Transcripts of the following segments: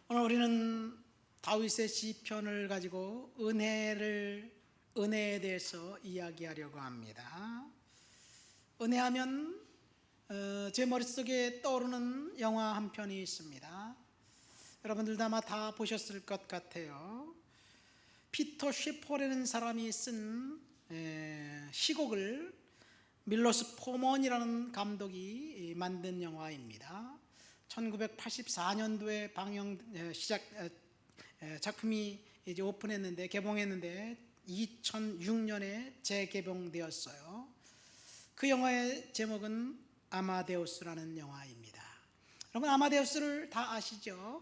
오늘 우리는 다윗의 시편을 가지고 은혜에 대해서 이야기하려고 합니다. 은혜하면 제 머릿속에 떠오르는 영화 한 편이 있습니다. 여러분들도 아마 다 보셨을 것 같아요. 피터 셰퍼라는 사람이 쓴 시곡을 밀로스 포먼이라는 감독이 만든 영화입니다. 1984년도에 작품이 이제 오픈했는데, 개봉했는데 2006년에 재개봉되었어요. 그 영화의 제목은 아마데우스라는 영화입니다. 여러분, 아마데우스를 다 아시죠?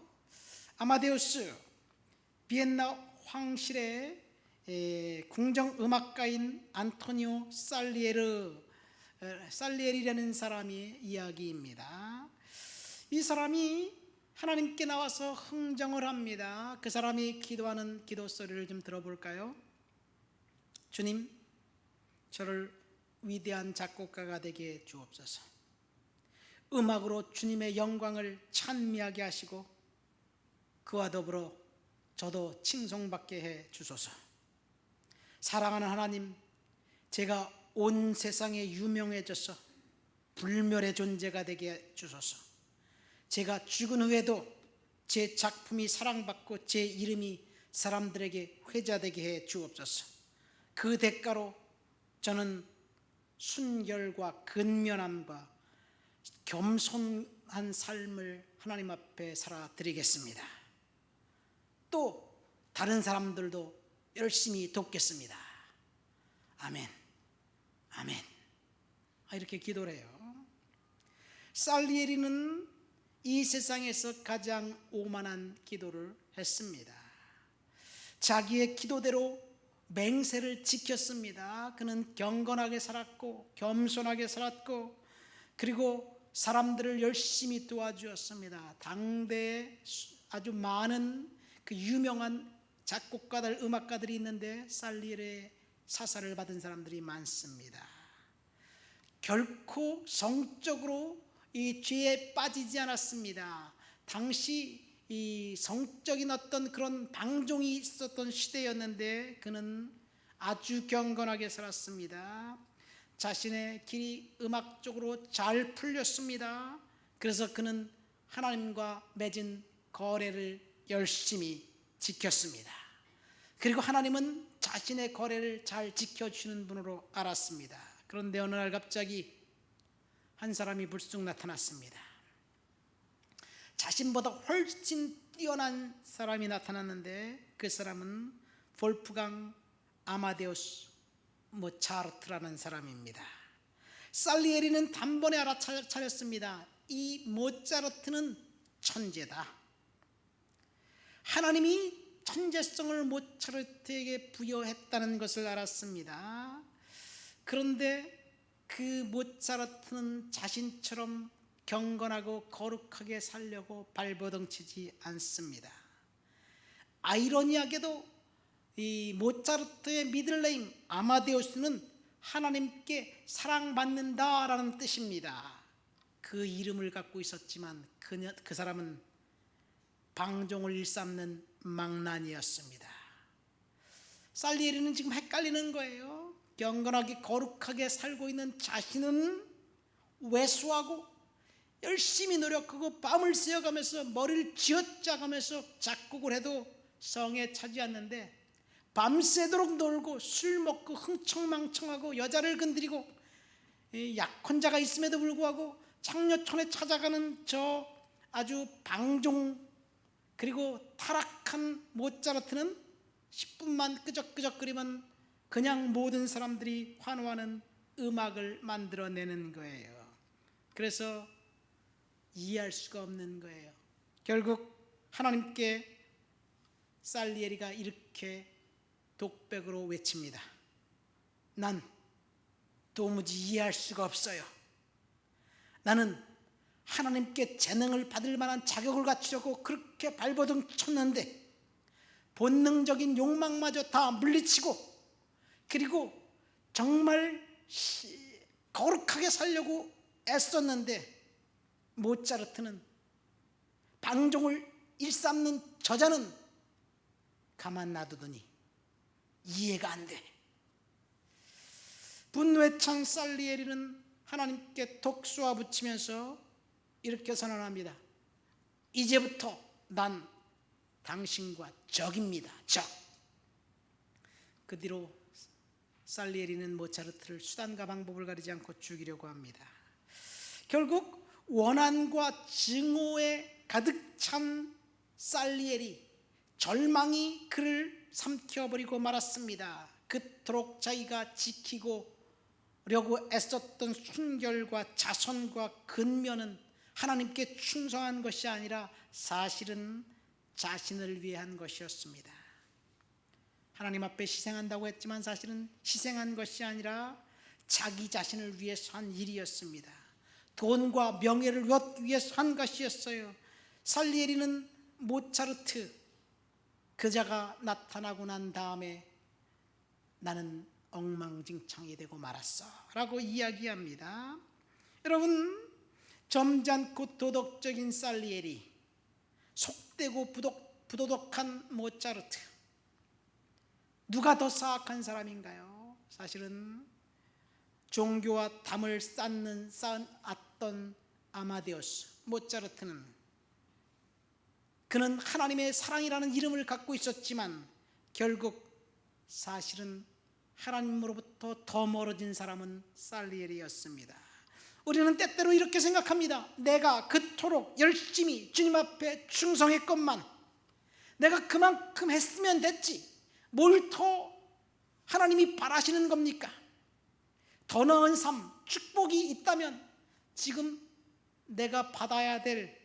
아마데우스, 비엔나 황실의 궁정음악가인 안토니오 살리에리라는 사람의 이야기입니다. 이 사람이 하나님께 나와서 흥정을 합니다. 그 사람이 기도하는 기도 소리를 좀 들어볼까요? 주님, 저를 위대한 작곡가가 되게 주옵소서. 음악으로 주님의 영광을 찬미하게 하시고 그와 더불어 저도 칭송받게 해 주소서. 사랑하는 하나님, 제가 온 세상에 유명해져서 불멸의 존재가 되게 해 주소서. 제가 죽은 후에도 제 작품이 사랑받고 제 이름이 사람들에게 회자되게 해 주옵소서. 그 대가로 저는 순결과 근면함과 겸손한 삶을 하나님 앞에 살아드리겠습니다. 또 다른 사람들도 열심히 돕겠습니다. 아멘, 아멘. 이렇게 기도를 해요. 살리에리는 이 세상에서 가장 오만한 기도를 했습니다. 자기의 기도대로 맹세를 지켰습니다. 그는 경건하게 살았고 겸손하게 살았고, 그리고 사람들을 열심히 도와주었습니다. 당대에 아주 많은 그 유명한 작곡가들, 음악가들이 있는데 살리에리의 사사를 받은 사람들이 많습니다. 결코 성적으로 이 죄에 빠지지 않았습니다. 당시 이 성적인 어떤 그런 방종이 있었던 시대였는데 그는 아주 경건하게 살았습니다. 자신의 길이 음악적으로 잘 풀렸습니다. 그래서 그는 하나님과 맺은 거래를 열심히 지켰습니다. 그리고 하나님은 자신의 거래를 잘 지켜주시는 분으로 알았습니다. 그런데 어느 날 갑자기 한 사람이 불쑥 나타났습니다. 자신보다 훨씬 뛰어난 사람이 나타났는데 그 사람은 볼프강 아마데우스 모차르트라는 사람입니다. 살리에리는 단번에 알아차렸습니다. 이 모차르트는 천재다. 하나님이 천재성을 모차르트에게 부여했다는 것을 알았습니다. 그런데 그 모차르트는 자신처럼 경건하고 거룩하게 살려고 발버둥치지 않습니다. 아이러니하게도 이 모차르트의 미들네임 아마데우스는 하나님께 사랑받는다라는 뜻입니다. 그 이름을 갖고 있었지만 그 사람은 방종을 일삼는 망난이었습니다. 살리에리는 지금 헷갈리는 거예요. 경건하게 거룩하게 살고 있는 자신은 외수하고 열심히 노력하고 밤을 새어가면서 머리를 쥐어짜가면서 작곡을 해도 성에 차지 않는데, 밤새도록 놀고 술 먹고 흥청망청하고 여자를 건드리고 약혼자가 있음에도 불구하고 장려촌에 찾아가는 저 아주 방종 그리고 타락한 모차르트는 10분만 끄적끄적거리면 그냥 모든 사람들이 환호하는 음악을 만들어내는 거예요. 그래서 이해할 수가 없는 거예요. 결국 하나님께 살리에리가 이렇게 독백으로 외칩니다. 난 도무지 이해할 수가 없어요. 나는 하나님께 재능을 받을 만한 자격을 갖추려고 그렇게 발버둥 쳤는데 본능적인 욕망마저 다 물리치고, 그리고 정말 거룩하게 살려고 애썼는데 모차르트는 방종을 일삼는 저자는 가만 놔두더니 이해가 안 돼. 분노에 찬 살리엘이는 하나님께 독수와 붙이면서 이렇게 선언합니다. 이제부터 난 당신과 적입니다. 적. 그 뒤로 살리엘이는 모차르트를 수단과 방법을 가리지 않고 죽이려고 합니다. 결국 원한과 증오에 가득 찬 살리엘이 절망이 그를 삼켜버리고 말았습니다. 그토록 자기가 지키려고 애썼던 순결과 자선과 근면은 하나님께 충성한 것이 아니라 사실은 자신을 위해 한 것이었습니다. 하나님 앞에 희생한다고 했지만 사실은 희생한 것이 아니라 자기 자신을 위해서 한 일이었습니다. 돈과 명예를 얻기 위해서 한 것이었어요. 살리에리는 모차르트 그자가 나타나고 난 다음에 나는 엉망진창이 되고 말았어 라고 이야기합니다. 여러분, 점잖고 도덕적인 살리에리, 속되고 부도덕한 모차르트, 누가 더 사악한 사람인가요? 사실은 종교와 담을 쌓았던 아마데우스 모차르트는 그는 하나님의 사랑이라는 이름을 갖고 있었지만 결국 사실은 하나님으로부터 더 멀어진 사람은 살리에리였습니다. 우리는 때때로 이렇게 생각합니다. 내가 그토록 열심히 주님 앞에 충성했건만 내가 그만큼 했으면 됐지, 뭘 더 하나님이 바라시는 겁니까? 더 나은 삶, 축복이 있다면 지금 내가 받아야 될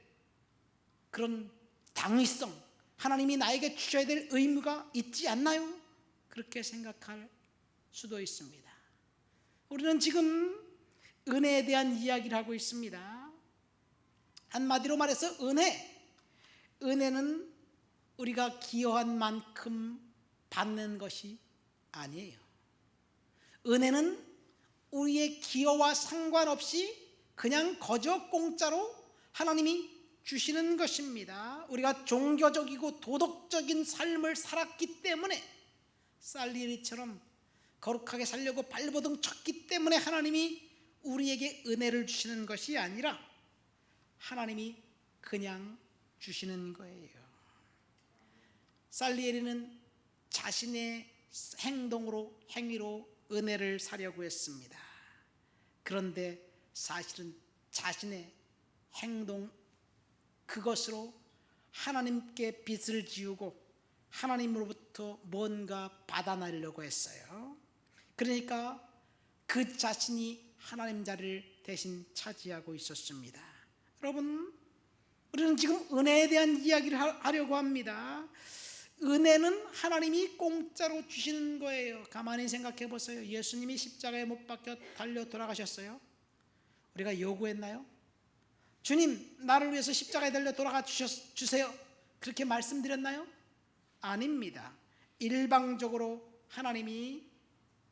그런 당위성, 하나님이 나에게 주셔야 될 의무가 있지 않나요? 그렇게 생각할 수도 있습니다. 우리는 지금 은혜에 대한 이야기를 하고 있습니다. 한마디로 말해서 은혜는 우리가 기여한 만큼 받는 것이 아니에요. 은혜는 우리의 기여와 상관없이 그냥 거저 공짜로 하나님이 주시는 것입니다. 우리가 종교적이고 도덕적인 삶을 살았기 때문에 살리에리처럼 거룩하게 살려고 발버둥 쳤기 때문에 하나님이 우리에게 은혜를 주시는 것이 아니라 하나님이 그냥 주시는 거예요. 살리에리는 자신의 행위로 은혜를 사려고 했습니다. 그런데 사실은 자신의 행동 그것으로 하나님께 빚을 지우고 하나님으로부터 뭔가 받아내려고 했어요. 그러니까 그 자신이 하나님 자리를 대신 차지하고 있었습니다. 여러분, 우리는 지금 은혜에 대한 이야기를 하려고 합니다. 은혜는 하나님이 공짜로 주시는 거예요. 가만히 생각해 보세요. 예수님이 십자가에 못 박혀 달려 돌아가셨어요. 우리가 요구했나요? 주님, 나를 위해서 십자가에 달려 돌아가 주세요, 그렇게 말씀드렸나요? 아닙니다. 일방적으로 하나님이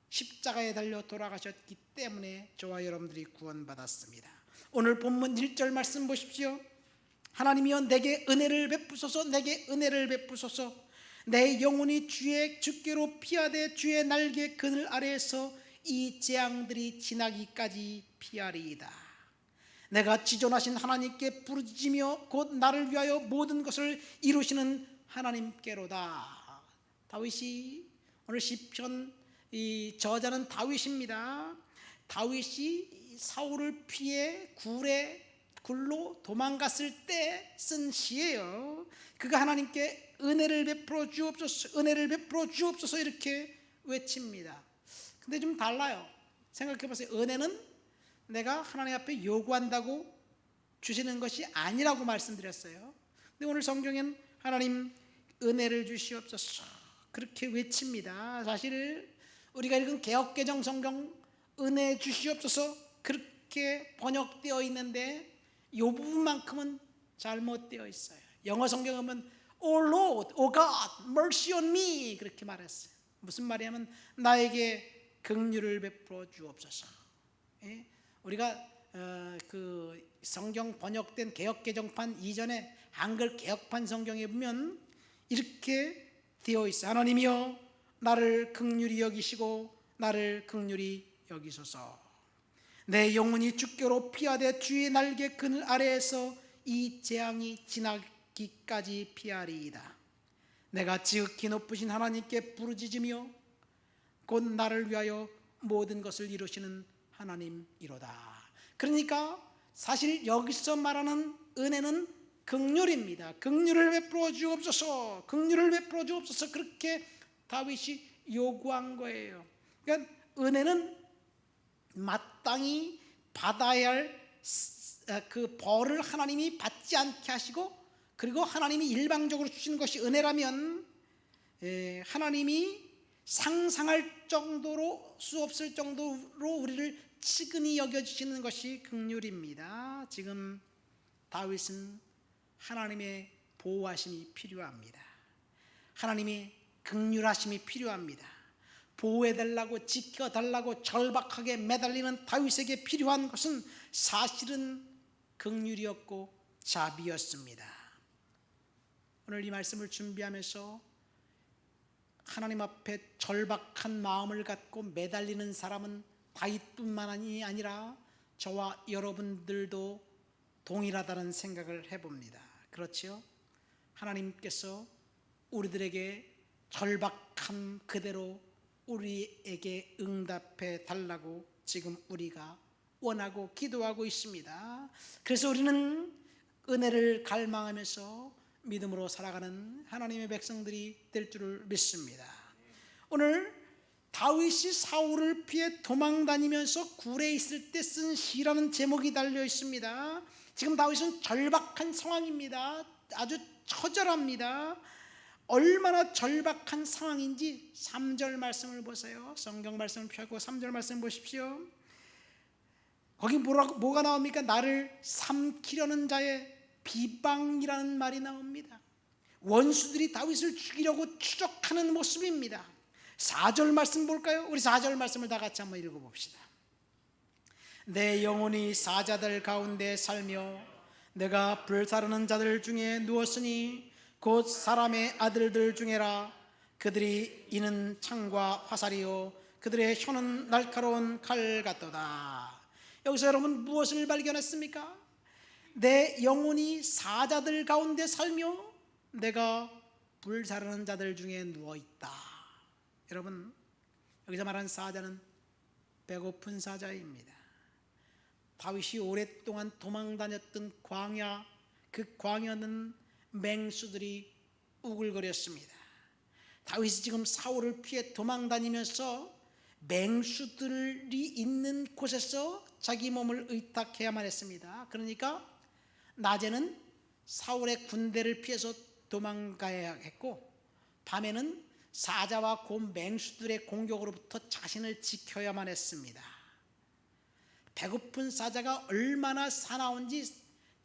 십자가에 달려 돌아가셨기 때문에 저와 여러분들이 구원받았습니다. 오늘 본문 1절 말씀 보십시오. 하나님이여 내게 은혜를 베푸소서, 내게 은혜를 베푸소서. 내 영혼이 주께로 피하되 주의 날개 그늘 아래에서 이 재앙들이 지나기까지 피하리이다. 내가 지존하신 하나님께 부르짖으며 곧 나를 위하여 모든 것을 이루시는 하나님께로다. 다윗이 오늘 시편 이 저자는 다윗입니다. 다윗이 사울을 피해 굴로 도망갔을 때 쓴 시예요. 그가 하나님께 은혜를 베풀어 주옵소서, 은혜를 베풀어 주옵소서 이렇게 외칩니다. 근데 좀 달라요. 생각해 보세요. 은혜는 내가 하나님 앞에 요구한다고 주시는 것이 아니라고 말씀드렸어요. 근데 오늘 성경엔 하나님 은혜를 주시옵소서 그렇게 외칩니다. 사실 우리가 읽은 개역개정 성경 은혜 주시옵소서 그렇게 번역되어 있는데 이 부분만큼은 잘못되어 있어요. 영어 성경에 보면 Oh Lord, Oh God, mercy on me 그렇게 말했어요. 무슨 말이냐면 나에게 긍휼을 베풀어 주옵소서. 예? 우리가 그 성경 번역된 개역개정판 이전에 한글 개역판 성경에 보면 이렇게 되어 있어요. 하나님이여 나를 긍휼히 여기시고 나를 긍휼히 여기소서. 내 영혼이 주께로 피하되 주의 날개 그늘 아래에서 이 재앙이 지나기까지 피하리이다. 내가 지극히 높으신 하나님께 부르짖으며 곧 나를 위하여 모든 것을 이루시는 하나님이로다. 그러니까 사실 여기서 말하는 은혜는 긍휼입니다. 긍휼을 베풀어 주옵소서, 긍휼을 베풀어 주옵소서, 그렇게 다윗이 요구한 거예요. 그러니까 은혜는 마땅히 받아야 할 그 벌을 하나님이 받지 않게 하시고, 그리고 하나님이 일방적으로 주시는 것이 은혜라면 하나님이 상상할 정도로 수 없을 정도로 우리를 치근히 여겨주시는 것이 긍휼입니다. 지금 다윗은 하나님의 보호하심이 필요합니다. 하나님의 긍휼하심이 필요합니다. 보호해달라고 지켜달라고 절박하게 매달리는 다윗에게 필요한 것은 사실은 긍휼이었고 자비였습니다. 오늘 이 말씀을 준비하면서 하나님 앞에 절박한 마음을 갖고 매달리는 사람은 다윗뿐만이 아니라 저와 여러분들도 동일하다는 생각을 해봅니다. 그렇지요? 하나님께서 우리들에게 절박한 그대로 우리에게 응답해 달라고 지금 우리가 원하고 기도하고 있습니다. 그래서 우리는 은혜를 갈망하면서 믿음으로 살아가는 하나님의 백성들이 될 줄을 믿습니다. 오늘 다윗이 사울을 피해 도망다니면서 굴에 있을 때 쓴 시라는 제목이 달려 있습니다. 지금 다윗은 절박한 상황입니다. 아주 처절합니다. 얼마나 절박한 상황인지 3절 말씀을 보세요. 성경 말씀을 펴고 3절 말씀 보십시오. 거기 뭐가 나옵니까? 나를 삼키려는 자의 비방이라는 말이 나옵니다. 원수들이 다윗을 죽이려고 추적하는 모습입니다. 4절 말씀 볼까요? 우리 4절 말씀을 다 같이 한번 읽어봅시다. 내 영혼이 사자들 가운데 살며 내가 불사르는 자들 중에 누웠으니 곧 사람의 아들들 중에라. 그들이 이는 창과 화살이요 그들의 혀는 날카로운 칼 같도다. 여기서 여러분 무엇을 발견했습니까? 내 영혼이 사자들 가운데 살며 내가 불사르는 자들 중에 누워있다. 여러분 여기서 말하는 사자는 배고픈 사자입니다. 다윗이 오랫동안 도망다녔던 광야, 그 광야는 맹수들이 우글거렸습니다. 다윗이 지금 사울을 피해 도망다니면서 맹수들이 있는 곳에서 자기 몸을 의탁해야만 했습니다. 그러니까 낮에는 사울의 군대를 피해서 도망가야 했고, 밤에는 사자와 곰 맹수들의 공격으로부터 자신을 지켜야만 했습니다. 배고픈 사자가 얼마나 사나운지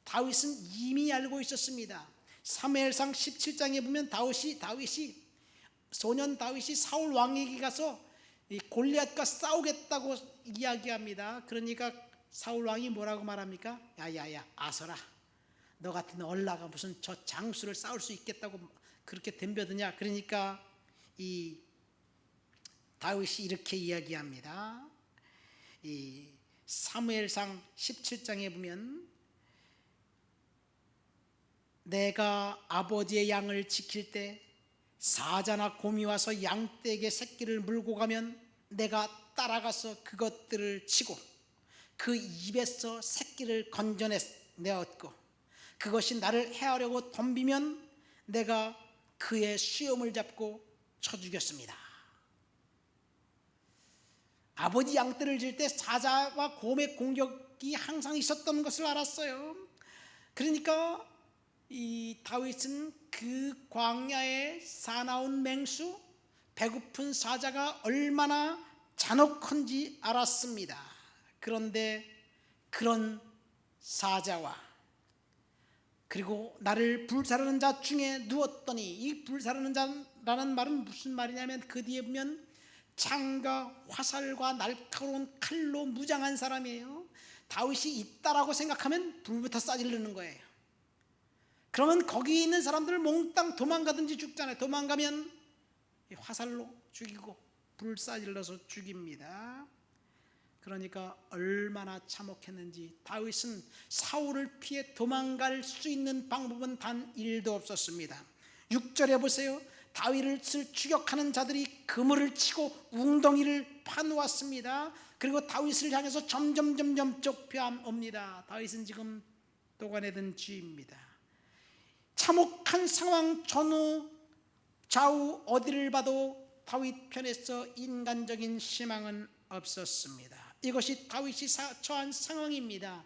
다윗은 이미 알고 있었습니다. 사무엘상 17장에 보면 소년 다윗이 사울 왕에게 가서 이 골리앗과 싸우겠다고 이야기합니다. 그러니까 사울 왕이 뭐라고 말합니까? 야야야 아서라, 너 같은 얼라가 무슨 저 장수를 싸울 수 있겠다고 그렇게 덤벼드냐. 그러니까 이 다윗이 이렇게 이야기합니다. 이 사무엘상 17장에 보면 내가 아버지의 양을 지킬 때 사자나 곰이 와서 양떼에게 새끼를 물고 가면 내가 따라가서 그것들을 치고 그 입에서 새끼를 건져내었고, 그것이 나를 해하려고 덤비면 내가 그의 수염을 잡고 쳐 죽였습니다. 아버지 양떼를 질 때 사자와 곰의 공격이 항상 있었던 것을 알았어요. 그러니까 이 다윗은 그 광야에 사나운 맹수, 배고픈 사자가 얼마나 잔혹한지 알았습니다. 그런데 그런 사자와 그리고 나를 불사르는 자 중에 누웠더니, 이 불사르는 자라는 말은 무슨 말이냐면 그 뒤에 보면 창과 화살과 날카로운 칼로 무장한 사람이에요. 다윗이 있다라고 생각하면 불부터 쏴지르는 거예요. 그러면 거기 있는 사람들 몽땅 도망가든지 죽잖아요. 도망가면 화살로 죽이고 불 쏴질러서 죽입니다. 그러니까 얼마나 참혹했는지 다윗은 사울을 피해 도망갈 수 있는 방법은 단 1도 없었습니다. 6절에 보세요. 다윗을 추격하는 자들이 그물을 치고 웅덩이를 파놓았습니다. 그리고 다윗을 향해서 점점 좁혀옵니다. 다윗은 지금 도관에 든 쥐입니다. 참혹한 상황 전후 좌우 어디를 봐도 다윗 편에서 인간적인 희망은 없었습니다. 이것이 다윗이 처한 상황입니다.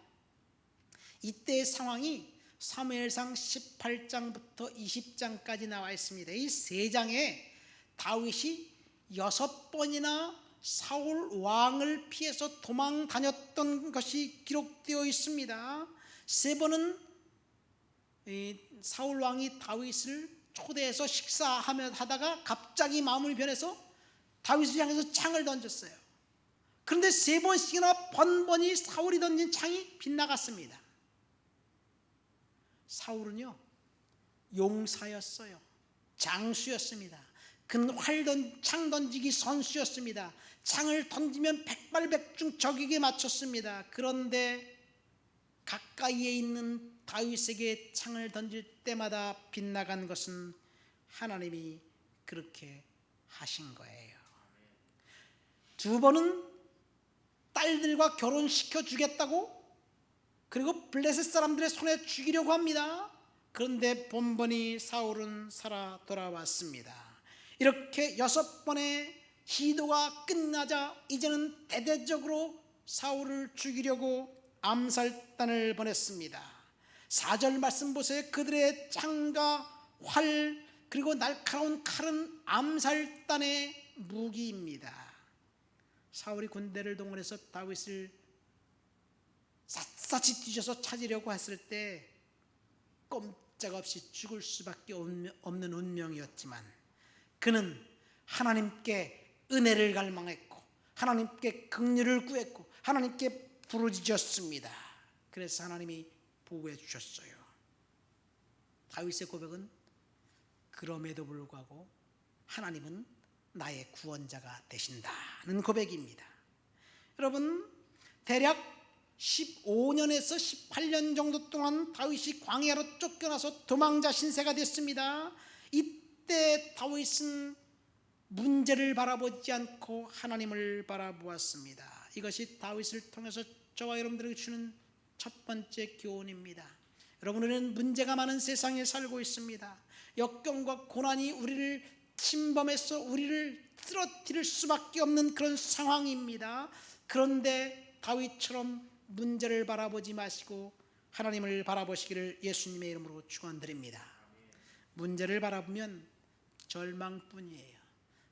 이때의 상황이 사무엘상 18장부터 20장까지 나와 있습니다. 이 세 장에 다윗이 6번이나 사울 왕을 피해서 도망 다녔던 것이 기록되어 있습니다. 3번은 사울 왕이 다윗을 초대해서 식사하다가 갑자기 마음을 변해서 다윗을 향해서 창을 던졌어요. 그런데 3번씩이나 번번이 사울이 던진 창이 빗나갔습니다. 사울은요 용사였어요. 장수였습니다. 그는 창 던지기 선수였습니다. 창을 던지면 백발백중 적에게 맞췄습니다. 그런데 가까이에 있는 다윗에게 창을 던질 때마다 빗나간 것은 하나님이 그렇게 하신 거예요. 2번은 딸들과 결혼시켜 주겠다고 그리고 블레셋 사람들의 손에 죽이려고 합니다. 그런데 번번이 사울은 살아 돌아왔습니다. 이렇게 6번의 시도가 끝나자 이제는 대대적으로 사울을 죽이려고 암살단을 보냈습니다. 4절 말씀 보세요. 그들의 창과 활 그리고 날카로운 칼은 암살단의 무기입니다. 사울이 군대를 동원해서 다윗을 샅샅이 뒤져서 찾으려고 했을 때 꼼짝없이 죽을 수밖에 없는 운명이었지만 그는 하나님께 은혜를 갈망했고 하나님께 긍휼을 구했고 하나님께 부르짖었습니다. 그래서 하나님이 보호해 주셨어요. 다윗의 고백은 그럼에도 불구하고 하나님은 나의 구원자가 되신다는 고백입니다. 여러분 대략 15년에서 18년 정도 동안 다윗이 광야로 쫓겨나서 도망자 신세가 됐습니다. 이때 다윗은 문제를 바라보지 않고 하나님을 바라보았습니다. 이것이 다윗을 통해서 저와 여러분들에게 주는 첫 번째 교훈입니다. 여러분은 문제가 많은 세상에 살고 있습니다. 역경과 고난이 우리를 침범해서 우리를 쓰러뜨릴 수밖에 없는 그런 상황입니다. 그런데 다윗처럼 문제를 바라보지 마시고 하나님을 바라보시기를 예수님의 이름으로 축원드립니다. 문제를 바라보면 절망뿐이에요.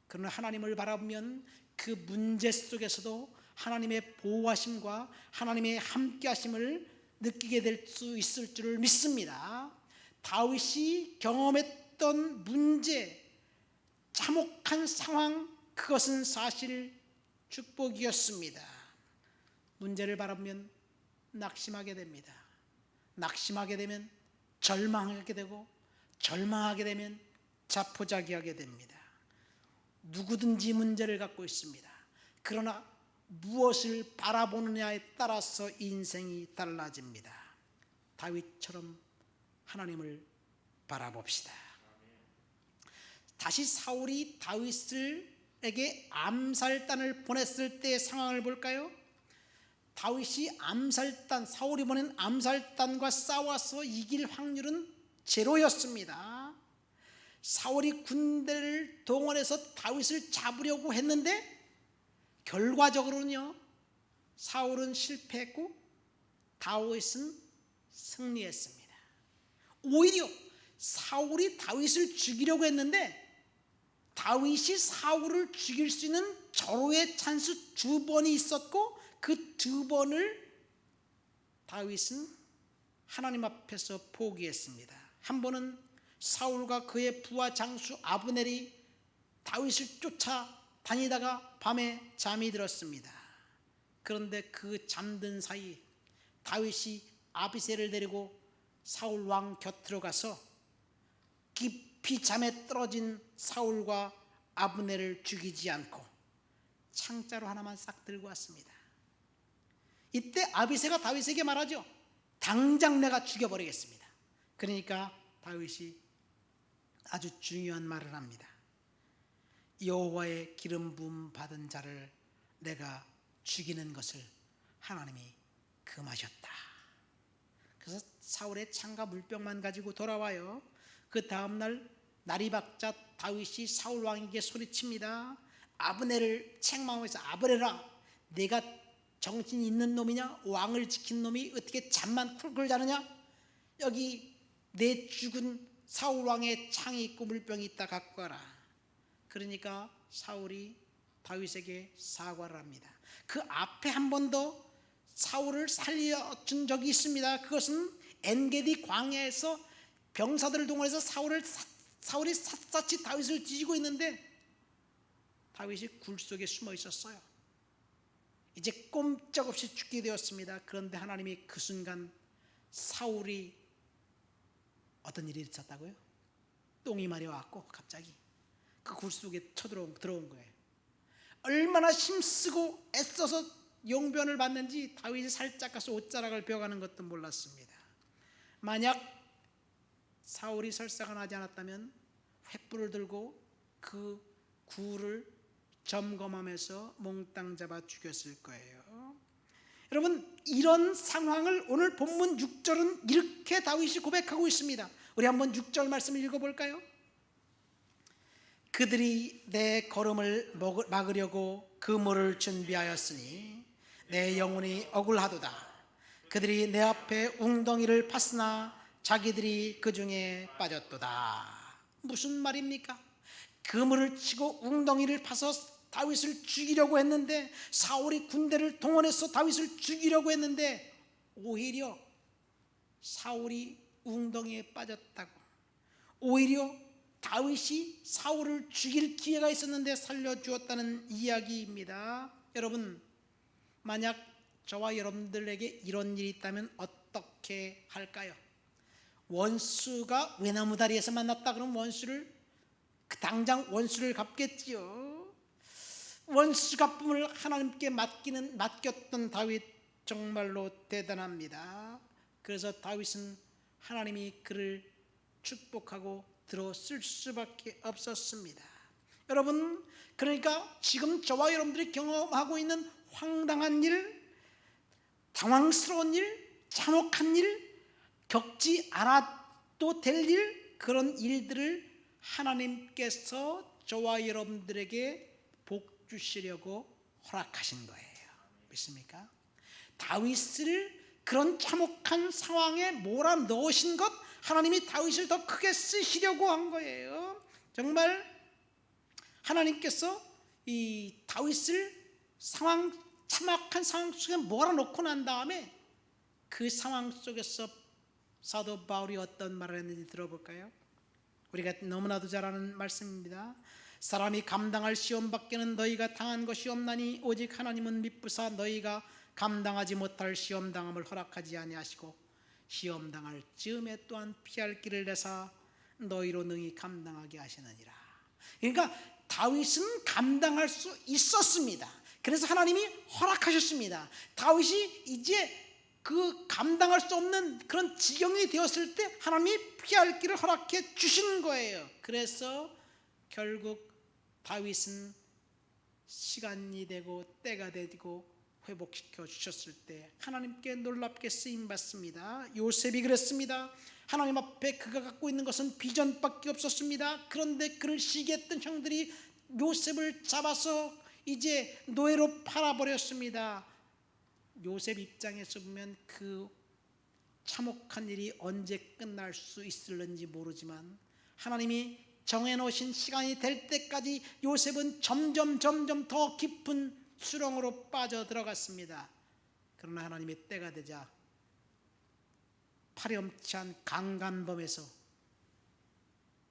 그러나 하나님을 바라보면 그 문제 속에서도 하나님의 보호하심과 하나님의 함께하심을 느끼게 될 수 있을 줄을 믿습니다. 다윗이 경험했던 문제, 참혹한 상황, 그것은 사실 축복이었습니다. 문제를 바라보면 낙심하게 됩니다. 낙심하게 되면 절망하게 되고 절망하게 되면 자포자기하게 됩니다. 누구든지 문제를 갖고 있습니다. 그러나 무엇을 바라보느냐에 따라서 인생이 달라집니다. 다윗처럼 하나님을 바라봅시다. 다시 사울이 다윗에게 암살단을 보냈을 때의 상황을 볼까요? 다윗이 사울이 보낸 암살단과 싸워서 이길 확률은 제로였습니다. 사울이 군대를 동원해서 다윗을 잡으려고 했는데 결과적으로는요 사울은 실패했고 다윗은 승리했습니다. 오히려 사울이 다윗을 죽이려고 했는데 다윗이 사울을 죽일 수 있는 절호의 찬스 2번이 있었고 그 2번을 다윗은 하나님 앞에서 포기했습니다. 한 번은 사울과 그의 부하 장수 아브넬이 다윗을 쫓아 다니다가 밤에 잠이 들었습니다. 그런데 그 잠든 사이 다윗이 아비새를 데리고 사울 왕 곁으로 가서 깊이 잠에 떨어진 사울과 아브넬을 죽이지 않고 창자로 하나만 싹 들고 왔습니다. 이때 아비새가 다윗에게 말하죠. 당장 내가 죽여버리겠습니다. 그러니까 다윗이 아주 중요한 말을 합니다. 여호와의 기름 부음 받은 자를 내가 죽이는 것을 하나님이 금하셨다. 그래서 사울의 창과 물병만 가지고 돌아와요. 그 다음날 날이 밝자 다윗이 사울 왕에게 소리칩니다. 아브넬을 책망하면서 아브넬아, 내가 정신 있는 놈이냐? 왕을 지킨 놈이 어떻게 잠만 쿨쿨 자느냐? 여기 내 죽은 사울 왕의 창이 있고 물병이 있다 갖고 와라. 그러니까 사울이 다윗에게 사과를 합니다. 그 앞에 한 번 더 사울을 살려준 적이 있습니다. 그것은 엔게디 광야에서 병사들을 동원해서 사울이 샅샅이 다윗을 뒤지고 있는데 다윗이 굴 속에 숨어 있었어요. 이제 꼼짝없이 죽게 되었습니다. 그런데 하나님이 그 순간 사울이 어떤 일이 있었다고요? 똥이 마려워갖고 갑자기 그 굴 속에 들어온 거예요. 얼마나 힘쓰고 애써서 용변을 받는지 다윗이 살짝 가서 옷자락을 베어가는 것도 몰랐습니다. 만약 사울이 설사가 나지 않았다면 횃불을 들고 그 굴을 점검하면서 몽땅 잡아 죽였을 거예요. 여러분, 이런 상황을 오늘 본문 6절은 이렇게 다윗이 고백하고 있습니다. 우리 한번 6절 말씀을 읽어볼까요? 그들이 내 걸음을 막으려고 그물을 준비하였으니 내 영혼이 억울하도다. 그들이 내 앞에 웅덩이를 팠으나 자기들이 그 중에 빠졌도다. 무슨 말입니까? 그물을 치고 웅덩이를 파서 다윗을 죽이려고 했는데, 사울이 군대를 동원해서 다윗을 죽이려고 했는데 오히려 사울이 웅덩이에 빠졌다고, 오히려 다윗이 사울을 죽일 기회가 있었는데 살려주었다는 이야기입니다. 여러분, 만약 저와 여러분들에게 이런 일이 있다면 어떻게 할까요? 원수가 외나무 다리에서 만났다 그러면 당장 원수를 갚겠지요. 원수 갚음을 하나님께 맡겼던 다윗, 정말로 대단합니다. 그래서 다윗은 하나님이 그를 축복하고 들어쓸 수밖에 없었습니다. 여러분, 그러니까 지금 저와 여러분들이 경험하고 있는 황당한 일, 당황스러운 일, 잔혹한 일, 겪지 않아도 될 일, 그런 일들을 하나님께서 저와 여러분들에게 복 주시려고 허락하신 거예요. 믿습니까? 다윗을 그런 참혹한 상황에 몰아넣으신 것, 하나님이 다윗을 더 크게 쓰시려고 한 거예요. 정말 하나님께서 이 다윗을 참혹한 상황 속에 몰아넣고 난 다음에 그 상황 속에서 사도 바울이 어떤 말을 했는지 들어볼까요? 우리가 너무나도 잘 아는 말씀입니다. 사람이 감당할 시험 밖에는 너희가 당한 것이 없나니 오직 하나님은 미쁘사 너희가 감당하지 못할 시험 당함을 허락하지 아니하시고 시험 당할 즈음에 또한 피할 길을 내사 너희로 능히 감당하게 하시느니라. 그러니까 다윗은 감당할 수 있었습니다. 그래서 하나님이 허락하셨습니다. 다윗이 이제 그 감당할 수 없는 그런 지경이 되었을 때 하나님이 피할 길을 허락해 주신 거예요. 그래서 결국 다윗은 시간이 되고 때가 되고 회복시켜 주셨을 때 하나님께 놀랍게 쓰임 받습니다. 요셉이 그랬습니다. 하나님 앞에 그가 갖고 있는 것은 비전밖에 없었습니다. 그런데 그를 시기했던 형들이 요셉을 잡아서 이제 노예로 팔아버렸습니다. 요셉 입장에서 보면 그 참혹한 일이 언제 끝날 수 있을는지 모르지만 하나님이 정해놓으신 시간이 될 때까지 요셉은 점점 더 깊은 수렁으로 빠져들어갔습니다. 그러나 하나님의 때가 되자 파렴치한 강간범에서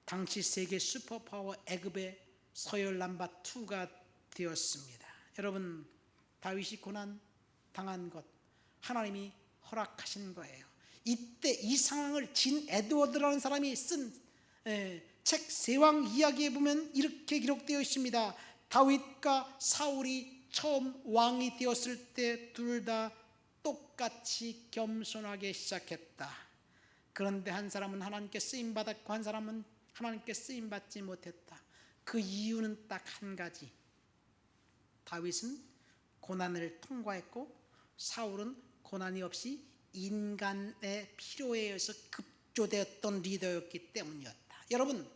당시 세계 슈퍼파워 애굽의 서열 넘버 2가 되었습니다. 여러분, 다윗이 고난 당한 것 하나님이 허락하신 거예요. 이때 이 상황을 진 에드워드라는 사람이 쓴 책 세왕 이야기에 보면 이렇게 기록되어 있습니다. 다윗과 사울이 처음 왕이 되었을 때 둘 다 똑같이 겸손하게 시작했다. 그런데 한 사람은 하나님께 쓰임 받았고 한 사람은 하나님께 쓰임 받지 못했다. 그 이유는 딱 한 가지. 다윗은 고난을 통과했고 사울은 고난이 없이 인간의 필요에 의해서 급조되었던 리더였기 때문이었다. 여러분,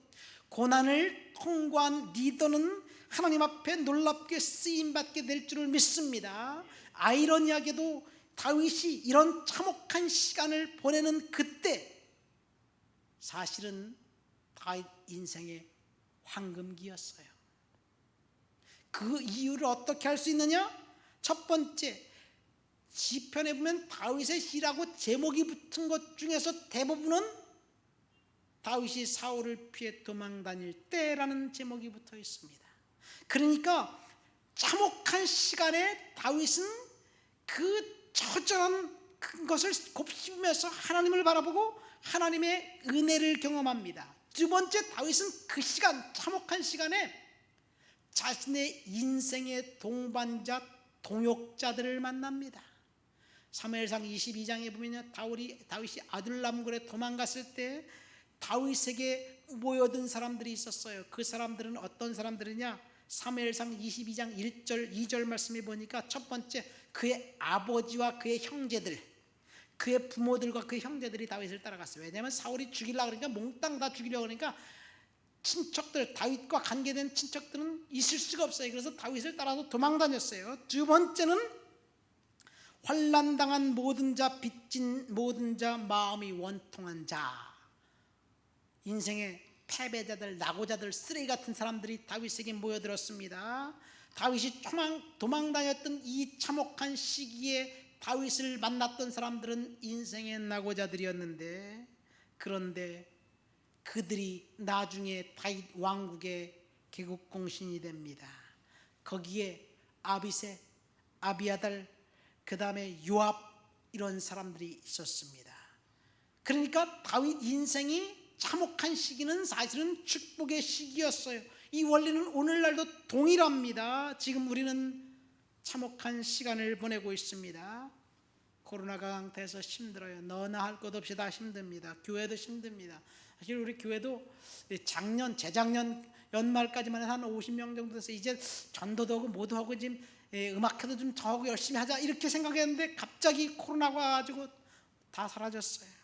고난을 통과한 리더는 하나님 앞에 놀랍게 쓰임받게 될 줄을 믿습니다. 아이러니하게도 다윗이 이런 참혹한 시간을 보내는 그때 사실은 다윗 인생의 황금기였어요. 그 이유를 어떻게 할 수 있느냐? 첫 번째, 시편에 보면 다윗의 시라고 제목이 붙은 것 중에서 대부분은 다윗이 사울을 피해 도망 다닐 때라는 제목이 붙어 있습니다. 그러니까 참혹한 시간에 다윗은 그 처절한 것을 곱씹으면서 하나님을 바라보고 하나님의 은혜를 경험합니다. 두 번째, 다윗은 그 시간, 참혹한 시간에 자신의 인생의 동반자, 동역자들을 만납니다. 사무엘상 22장에 보면 다윗이 아둘람굴에 도망갔을 때 다윗에게 모여든 사람들이 있었어요. 그 사람들은 어떤 사람들이냐? 사무엘상 22장 1절 2절 말씀에 보니까 첫 번째, 그의 아버지와 그의 형제들, 그의 부모들과 그의 형제들이 다윗을 따라갔어요. 왜냐하면 사울이 죽이려고 그러니까 몽땅 다 죽이려고 그러니까 친척들, 다윗과 관계된 친척들은 있을 수가 없어요. 그래서 다윗을 따라서 도망 다녔어요. 두 번째는 환난당한 모든 자, 빚진 모든 자, 마음이 원통한 자, 인생의 패배자들, 낙오자들, 쓰레기 같은 사람들이 다윗에게 모여들었습니다. 다윗이 도망 다녔던 이 참혹한 시기에 다윗을 만났던 사람들은 인생의 낙오자들이었는데, 그런데 그들이 나중에 다윗 왕국의 개국공신이 됩니다. 거기에 아비새, 아비아달, 그 다음에 요압, 이런 사람들이 있었습니다. 그러니까 다윗 인생이 참혹한 시기는 사실은 축복의 시기였어요. 이 원리는 오늘날도 동일합니다. 지금 우리는 참혹한 시간을 보내고 있습니다. 코로나가 강타해서 힘들어요. 너나 할 것 없이 다 힘듭니다. 교회도 힘듭니다. 사실 우리 교회도 재작년 연말까지만 해서 한 50명 정도 돼서 이제 전도도 하고 모두 하고 지금 음악회도 좀 더 하고 열심히 하자 이렇게 생각했는데 갑자기 코로나가 와가지고 다 사라졌어요.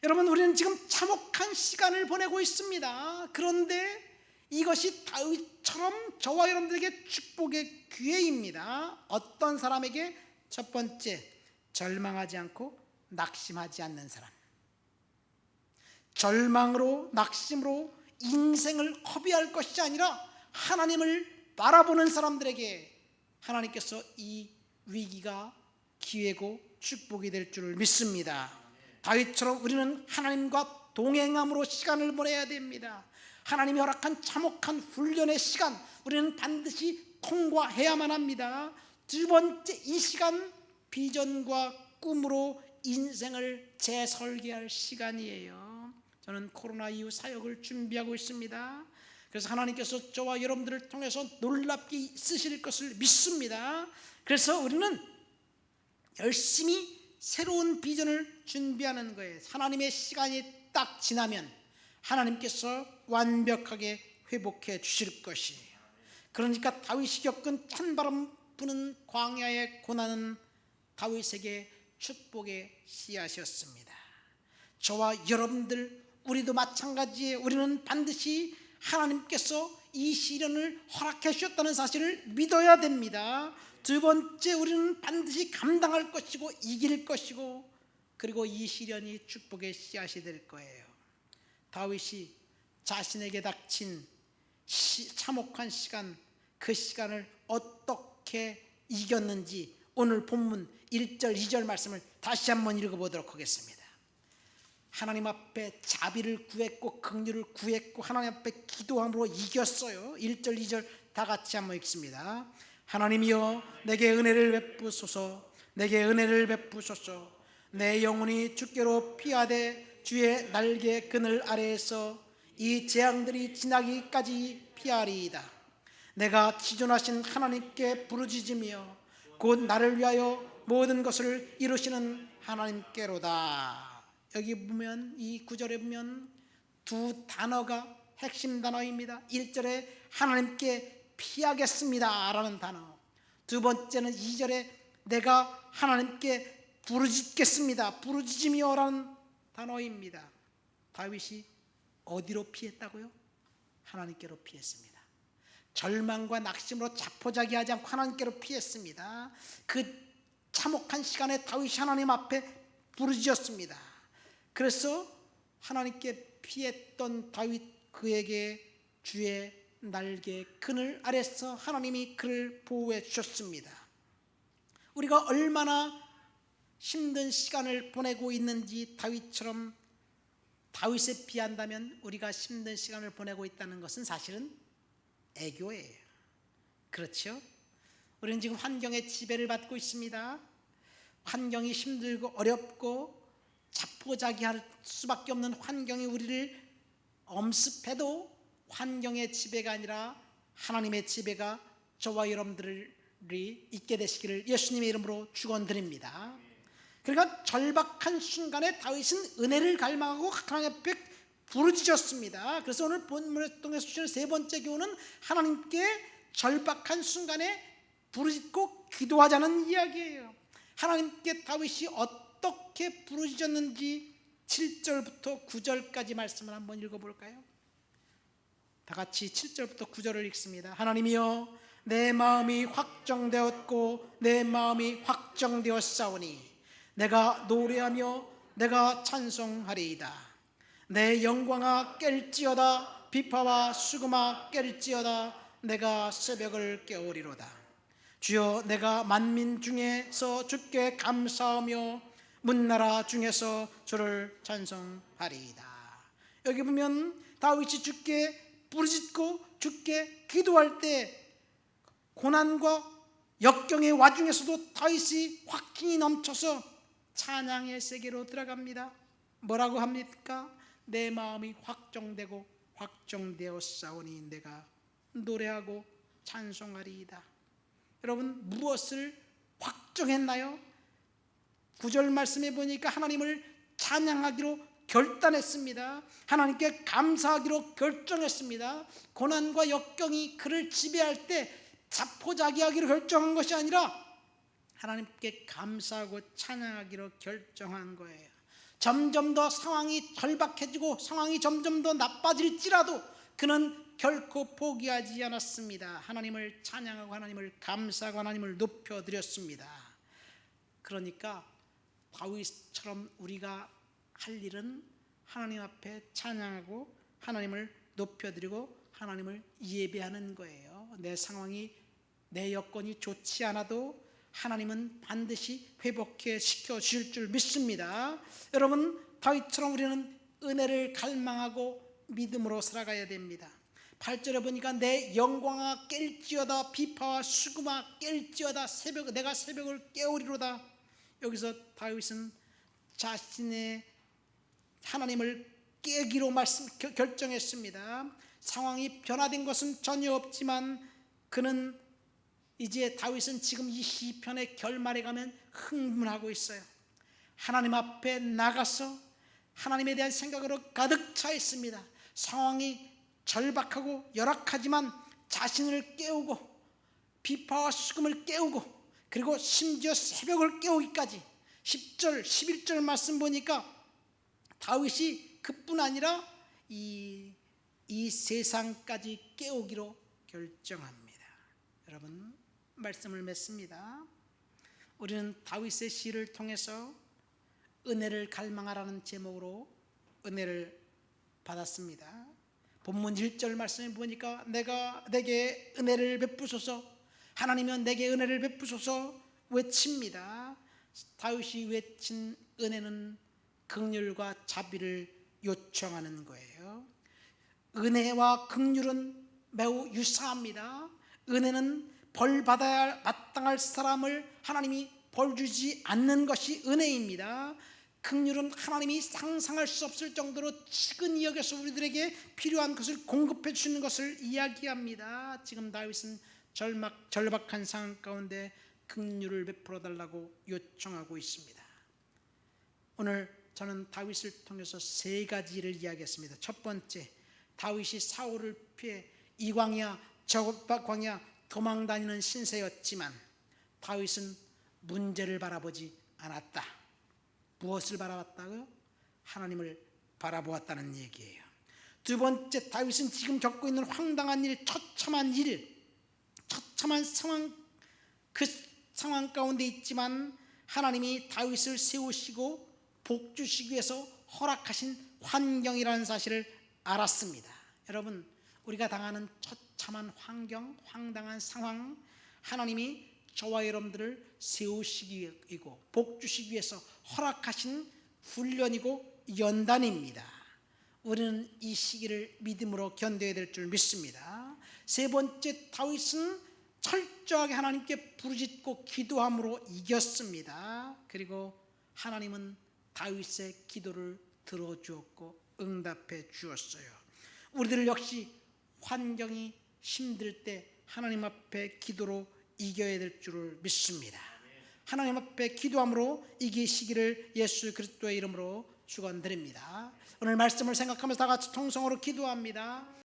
여러분, 우리는 지금 참혹한 시간을 보내고 있습니다. 그런데 이것이 다윗처럼 저와 여러분들에게 축복의 기회입니다. 어떤 사람에게? 첫 번째, 절망하지 않고 낙심하지 않는 사람. 절망으로 낙심으로 인생을 허비할 것이 아니라 하나님을 바라보는 사람들에게 하나님께서 이 위기가 기회고 축복이 될 줄을 믿습니다. 다윗처럼 우리는 하나님과 동행함으로 시간을 보내야 됩니다. 하나님이 허락한 참혹한 훈련의 시간, 우리는 반드시 통과해야만 합니다. 두 번째, 이 시간 비전과 꿈으로 인생을 재설계할 시간이에요. 저는 코로나 이후 사역을 준비하고 있습니다. 그래서 하나님께서 저와 여러분들을 통해서 놀랍게 쓰실 것을 믿습니다. 그래서 우리는 열심히 새로운 비전을 준비하는 거예요. 하나님의 시간이 딱 지나면 하나님께서 완벽하게 회복해 주실 것이에요. 그러니까 다윗이 겪은 찬바람 부는 광야의 고난은 다윗에게 축복의 씨앗이었습니다. 저와 여러분들, 우리도 마찬가지예요. 우리는 반드시 하나님께서 이 시련을 허락해 주셨다는 사실을 믿어야 됩니다. 두 번째, 우리는 반드시 감당할 것이고 이길 것이고, 그리고 이 시련이 축복의 씨앗이 될 거예요. 다윗이 자신에게 닥친 참혹한 시간, 그 시간을 어떻게 이겼는지 오늘 본문 1절 2절 말씀을 다시 한번 읽어보도록 하겠습니다. 하나님 앞에 자비를 구했고 긍휼을 구했고 하나님 앞에 기도함으로 이겼어요. 1절 2절 다 같이 한번 읽습니다. 하나님이여 내게 은혜를 베푸소서. 내게 은혜를 베푸소서. 내 영혼이 주께로 피하되 주의 날개 그늘 아래에서 이 재앙들이 지나기까지 피하리이다. 내가 지존하신 하나님께 부르짖으며 곧 나를 위하여 모든 것을 이루시는 하나님께로다. 여기 보면, 이 구절에 보면 두 단어가 핵심 단어입니다. 1절에 하나님께 피하겠습니다 라는 단어, 두 번째는 2절에 내가 하나님께 부르짖겠습니다, 부르짖으며 라는 단어입니다. 다윗이 어디로 피했다고요? 하나님께로 피했습니다. 절망과 낙심으로 자포자기하지 않고 하나님께로 피했습니다. 그 참혹한 시간에 다윗이 하나님 앞에 부르짖었습니다. 그래서 하나님께 피했던 다윗, 그에게 주의 날개 그늘 아래서 하나님이 그를 보호해 주셨습니다. 우리가 얼마나 힘든 시간을 보내고 있는지 다윗처럼 다윗에 비한다면 우리가 힘든 시간을 보내고 있다는 것은 사실은 애교예요. 그렇죠? 우리는 지금 환경의 지배를 받고 있습니다. 환경이 힘들고 어렵고 자포자기할 수밖에 없는 환경이 우리를 엄습해도 환경의 지배가 아니라 하나님의 지배가 저와 여러분들이 있게 되시기를 예수님의 이름으로 축원드립니다. 그러니까 절박한 순간에 다윗은 은혜를 갈망하고 하나님 앞에 부르짖었습니다. 그래서 오늘 본문을 통해서 주시는 세 번째 교훈은 하나님께 절박한 순간에 부르짖고 기도하자는 이야기예요. 하나님께 다윗이 어떻게 부르짖었는지 7절부터 9절까지 말씀을 한번 읽어볼까요? 다 같이 7절부터 9절을 읽습니다. 하나님이여, 내 마음이 확정되었고 내 마음이 확정되었사오니 내가 노래하며 내가 찬송하리이다. 내 영광아 깰지어다. 비파와 수금아 깰지어다. 내가 새벽을 깨우리로다. 주여, 내가 만민 중에서 주께 감사하며 문나라 중에서 주를 찬송하리이다. 여기 보면 다윗이 주께 부르짖고 주께 기도할 때 고난과 역경의 와중에서도 다윗이 확신이 넘쳐서 찬양의 세계로 들어갑니다. 뭐라고 합니까? 내 마음이 확정되고 확정되었사오니 내가 노래하고 찬송하리이다. 여러분, 무엇을 확정했나요? 9절 말씀에 보니까 하나님을 찬양하기로 결단했습니다. 하나님께 감사하기로 결정했습니다. 고난과 역경이 그를 지배할 때 자포자기하기로 결정한 것이 아니라 하나님께 감사하고 찬양하기로 결정한 거예요. 점점 더 상황이 절박해지고 상황이 점점 더 나빠질지라도 그는 결코 포기하지 않았습니다. 하나님을 찬양하고 하나님을 감사하고 하나님을 높여드렸습니다. 그러니까 다윗처럼 우리가 할 일은 하나님 앞에 찬양하고 하나님을 높여드리고 하나님을 예배하는 거예요. 내 상황이, 내 여건이 좋지 않아도 하나님은 반드시 회복해 시켜 주실 줄 믿습니다. 여러분, 다윗처럼 우리는 은혜를 갈망하고 믿음으로 살아가야 됩니다. 8절에 보니까 내 영광아 깰지어다. 비파와 수금아 깰지어다. 내가 새벽을 깨우리로다. 여기서 다윗은 자신의 하나님을 깨기로 결정했습니다. 상황이 변화된 것은 전혀 없지만 그는 이제 다윗은 지금 이 시편의 결말에 가면 흥분하고 있어요. 하나님 앞에 나가서 하나님에 대한 생각으로 가득 차 있습니다. 상황이 절박하고 열악하지만 자신을 깨우고 비파와 수금을 깨우고 그리고 심지어 새벽을 깨우기까지 10절 11절 말씀 보니까 다윗이 그뿐 아니라 이 세상까지 깨우기로 결정합니다. 여러분, 말씀을 맺습니다. 우리는 다윗의 시를 통해서 은혜를 갈망하라는 제목으로 은혜를 받았습니다. 본문 1절 말씀에 보니까 내게 은혜를 베푸소서, 하나님은 내게 은혜를 베푸소서 외칩니다. 다윗이 외친 은혜는 긍휼과 자비를 요청하는 거예요. 은혜와 긍휼은 매우 유사합니다. 은혜는 벌 받아야 마땅할 사람을 하나님이 벌 주지 않는 것이 은혜입니다. 긍휼은 하나님이 상상할 수 없을 정도로 지근히 여겨서 우리들에게 필요한 것을 공급해 주시는 것을 이야기합니다. 지금 다윗은 절박한 상황 가운데 긍휼을 베풀어 달라고 요청하고 있습니다. 오늘 저는 다윗을 통해서 세 가지를 이야기했습니다. 첫 번째, 다윗이 사울을 피해 이 광야 저 광야 도망 다니는 신세였지만 다윗은 문제를 바라보지 않았다. 무엇을 바라봤다고요? 하나님을 바라보았다는 얘기예요. 두 번째, 다윗은 지금 겪고 있는 황당한 일, 처참한 상황, 그 상황 가운데 있지만 하나님이 다윗을 세우시고 복 주시기 위해서 허락하신 환경이라는 사실을 알았습니다. 여러분, 우리가 당하는 처참한 환경, 황당한 상황, 하나님이 저와 여러분들을 세우시기이고 복 주시기 위해서 허락하신 훈련이고 연단입니다. 우리는 이 시기를 믿음으로 견뎌야 될 줄 믿습니다. 세 번째, 다윗은 철저하게 하나님께 부르짖고 기도함으로 이겼습니다. 그리고 하나님은 다윗의 기도를 들어주었고 응답해 주었어요. 우리들 역시 환경이 힘들 때 하나님 앞에 기도로 이겨야 될 줄을 믿습니다. 하나님 앞에 기도함으로 이기시기를 예수 그리스도의 이름으로 축원드립니다. 오늘 말씀을 생각하면서 다 같이 통성으로 기도합니다.